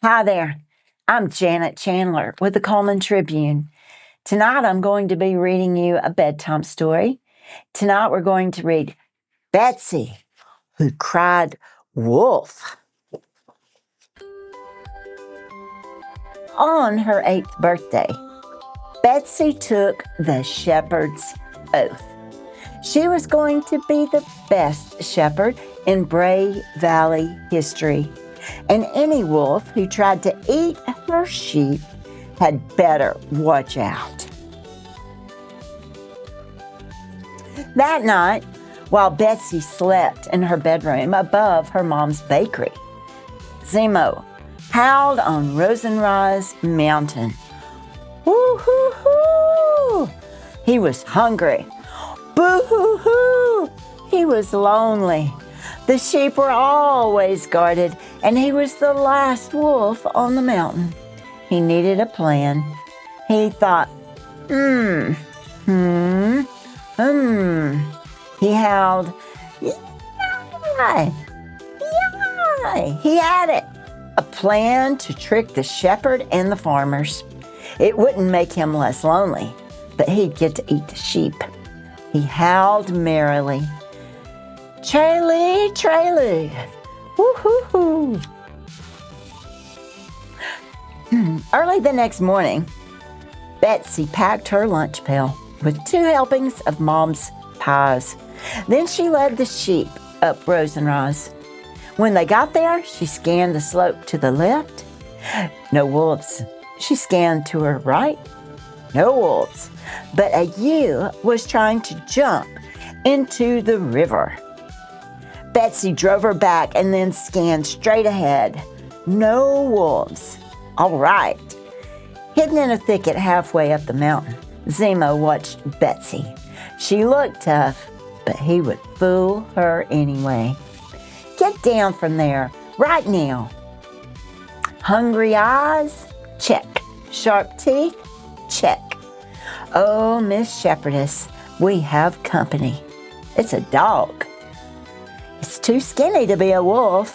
Hi there, I'm Janet Chandler with the Cullman Tribune. Tonight I'm going to be reading you a bedtime story. Tonight we're going to read Betsy Who Cried Wolf. On her 8th birthday, Betsy took the shepherd's oath. She was going to be the best shepherd in Bray Valley history, and any wolf who tried to eat her sheep had better watch out. That night, while Betsy slept in her bedroom above her mom's bakery, Zemo howled on Rosenrise Mountain. Woo-hoo-hoo! He was hungry. Boo-hoo-hoo! He was lonely. The sheep were always guarded, and he was the last wolf on the mountain. He needed a plan. He thought, He howled, Yah! Yah! He had it. A plan to trick the shepherd and the farmers. It wouldn't make him less lonely, but he'd get to eat the sheep. He howled merrily. Trailee, trailee, woo-hoo-hoo. Early the next morning, Betsy packed her lunch pail with 2 helpings of Mom's pies. Then she led the sheep up Rosenrise. When they got there, she scanned the slope to the left. No wolves. She scanned to her right. No wolves. But a ewe was trying to jump into the river. Betsy drove her back and then scanned straight ahead. No wolves. All right. Hidden in a thicket halfway up the mountain, Zemo watched Betsy. She looked tough, but he would fool her anyway. Get down from there, right now. Hungry eyes? Check. Sharp teeth? Check. Oh, Miss Shepherdess, we have company. It's a dog. It's too skinny to be a wolf.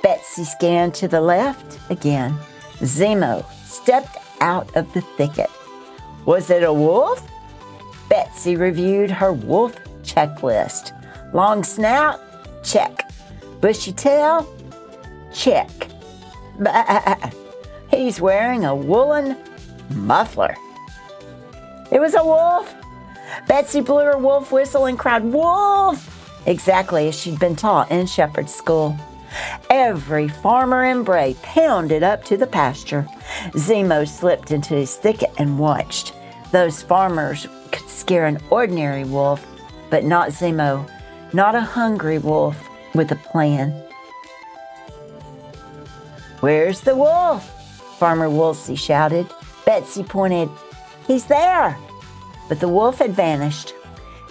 Betsy scanned to the left again. Zemo stepped out of the thicket. Was it a wolf? Betsy reviewed her wolf checklist. Long snout? Check. Bushy tail? Check. Bah. He's wearing a woolen muffler. It was a wolf. Betsy blew her wolf whistle and cried, "Wolf!" exactly as she'd been taught in shepherd school. Every farmer in Bray pounded up to the pasture. Zemo slipped into his thicket and watched. Those farmers could scare an ordinary wolf, but not Zemo, not a hungry wolf with a plan. "Where's the wolf?" Farmer Woolsey shouted. Betsy pointed. "He's there!" But the wolf had vanished.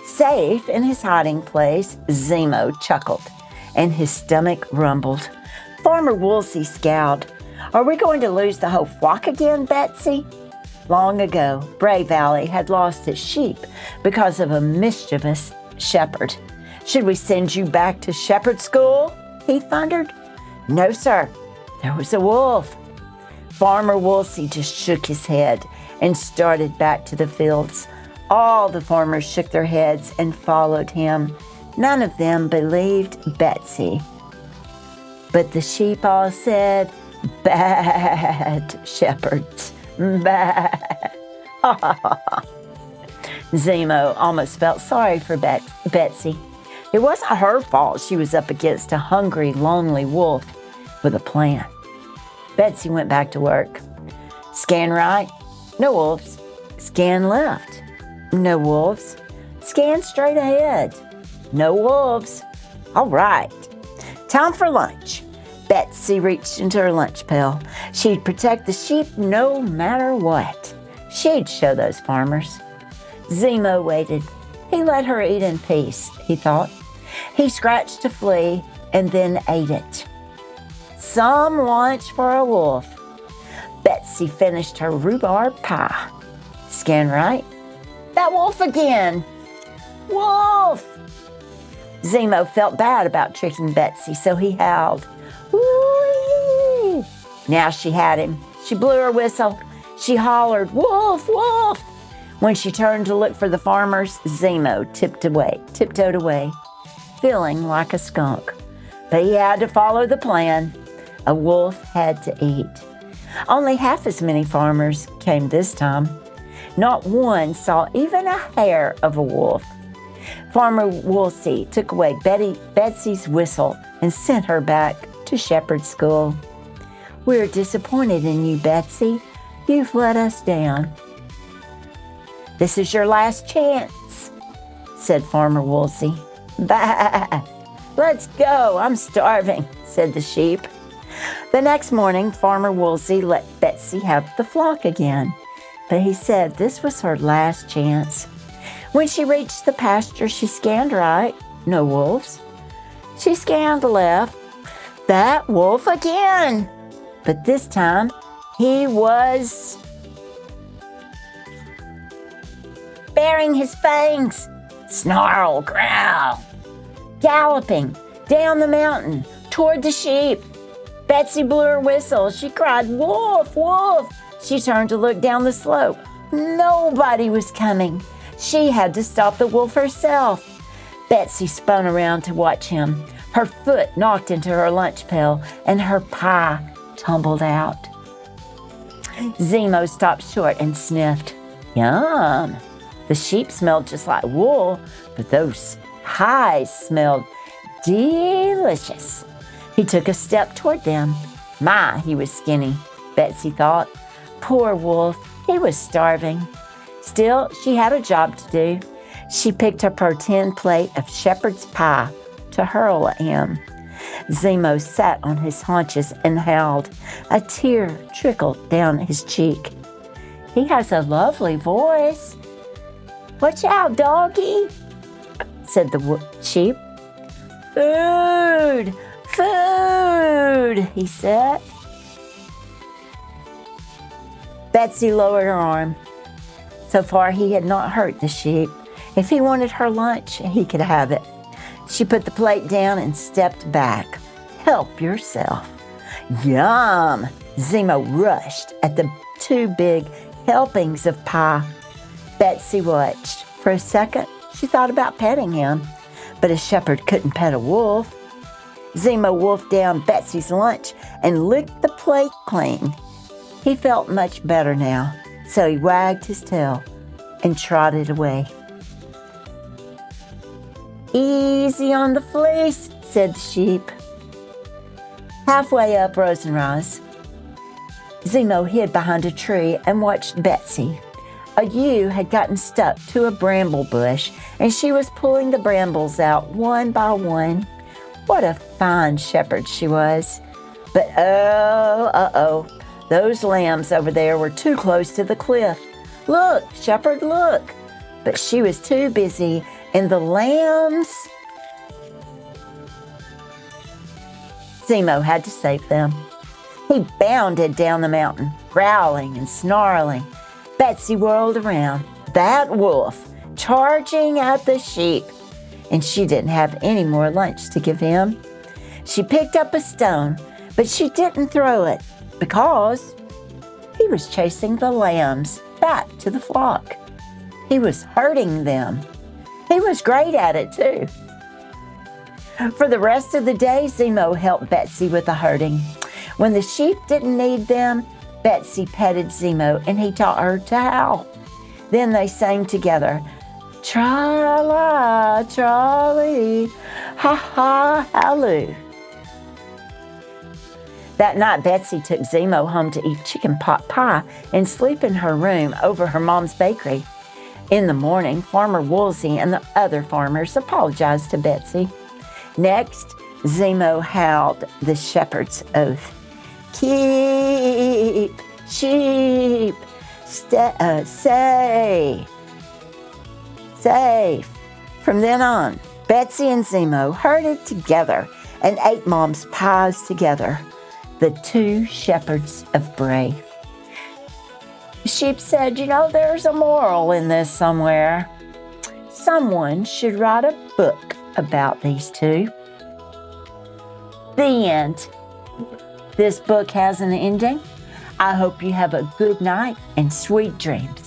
Safe in his hiding place, Zemo chuckled, and his stomach rumbled. Farmer Woolsey scowled. "Are we going to lose the whole flock again, Betsy?" Long ago, Bray Valley had lost its sheep because of a mischievous shepherd. "Should we send you back to shepherd school?" he thundered. "No, sir. There was a wolf." Farmer Woolsey just shook his head and started back to the fields. All the farmers shook their heads and followed him. None of them believed Betsy. But the sheep all said, "Bad shepherds, bad." Zemo almost felt sorry for Betsy. It wasn't her fault she was up against a hungry, lonely wolf with a plan. Betsy went back to work. Scan right, no wolves. Scan left, no wolves. Scan straight ahead, no wolves. All right, time for lunch. Betsy reached into her lunch pail. She'd protect the sheep no matter what. She'd show those farmers. Zemo waited. He let her eat in peace, he thought. He scratched a flea and then ate it. Some lunch for a wolf. Betsy finished her rhubarb pie. Scan right. That wolf again. Wolf! Zemo felt bad about tricking Betsy, so he howled. Woo-wee! Now she had him. She blew her whistle. She hollered, "Wolf, wolf!" When she turned to look for the farmers, Zemo tiptoed away, feeling like a skunk. But he had to follow the plan. A wolf had to eat. Only half as many farmers came this time. Not one saw even a hair of a wolf. Farmer Woolsey took away Betsy's whistle and sent her back to shepherd school. "We're disappointed in you, Betsy. You've let us down." "This is your last chance," said Farmer Woolsey. "Bah! Let's go. I'm starving," said the sheep. The next morning, Farmer Woolsey let Betsy have the flock again, but he said this was her last chance. When she reached the pasture, she scanned right. No wolves. She scanned left. That wolf again. But this time, he was baring his fangs. Snarl, growl. Galloping down the mountain toward the sheep. Betsy blew her whistle. She cried, "Wolf, wolf!" She turned to look down the slope. Nobody was coming. She had to stop the wolf herself. Betsy spun around to watch him. Her foot knocked into her lunch pail, and her pie tumbled out. Zemo stopped short and sniffed. Yum! The sheep smelled just like wool, but those pies smelled delicious. He took a step toward them. My, he was skinny, Betsy thought. Poor wolf, he was starving. Still, she had a job to do. She picked up her tin plate of shepherd's pie to hurl at him. Zemo sat on his haunches and howled. A tear trickled down his cheek. "He has a lovely voice." "Watch out, doggy," said the sheep. "Food, food," he said. Betsy lowered her arm. So far, he had not hurt the sheep. If he wanted her lunch, he could have it. She put the plate down and stepped back. "Help yourself." Yum! Zemo rushed at the 2 big helpings of pie. Betsy watched. For a second, she thought about petting him, but a shepherd couldn't pet a wolf. Zemo wolfed down Betsy's lunch and licked the plate clean. He felt much better now, so he wagged his tail and trotted away. "Easy on the fleece," said the sheep. Halfway up Rosenrose, Zemo hid behind a tree and watched Betsy. A ewe had gotten stuck to a bramble bush, and she was pulling the brambles out one by one. What a fine shepherd she was. But those lambs over there were too close to the cliff. "Look, shepherd, look." But she was too busy, and the lambs... Zemo had to save them. He bounded down the mountain, growling and snarling. Betsy whirled around. That wolf, charging at the sheep. And she didn't have any more lunch to give him. She picked up a stone, but she didn't throw it because he was chasing the lambs back to the flock. He was herding them. He was great at it, too. For the rest of the day, Zemo helped Betsy with the herding. When the sheep didn't need them, Betsy petted Zemo and he taught her to howl. Then they sang together, "Tra-la, tra-lee, ha-ha, halloo." That night, Betsy took Zemo home to eat chicken pot pie and sleep in her room over her mom's bakery. In the morning, Farmer Woolsey and the other farmers apologized to Betsy. Next, Zemo howled the shepherd's oath. "Keep sheep safe." From then on, Betsy and Zemo herded together and ate Mom's pies together. The 2 shepherds of Bray. The sheep said, there's a moral in this somewhere. Someone should write a book about these 2. The end. This book has an ending. I hope you have a good night and sweet dreams.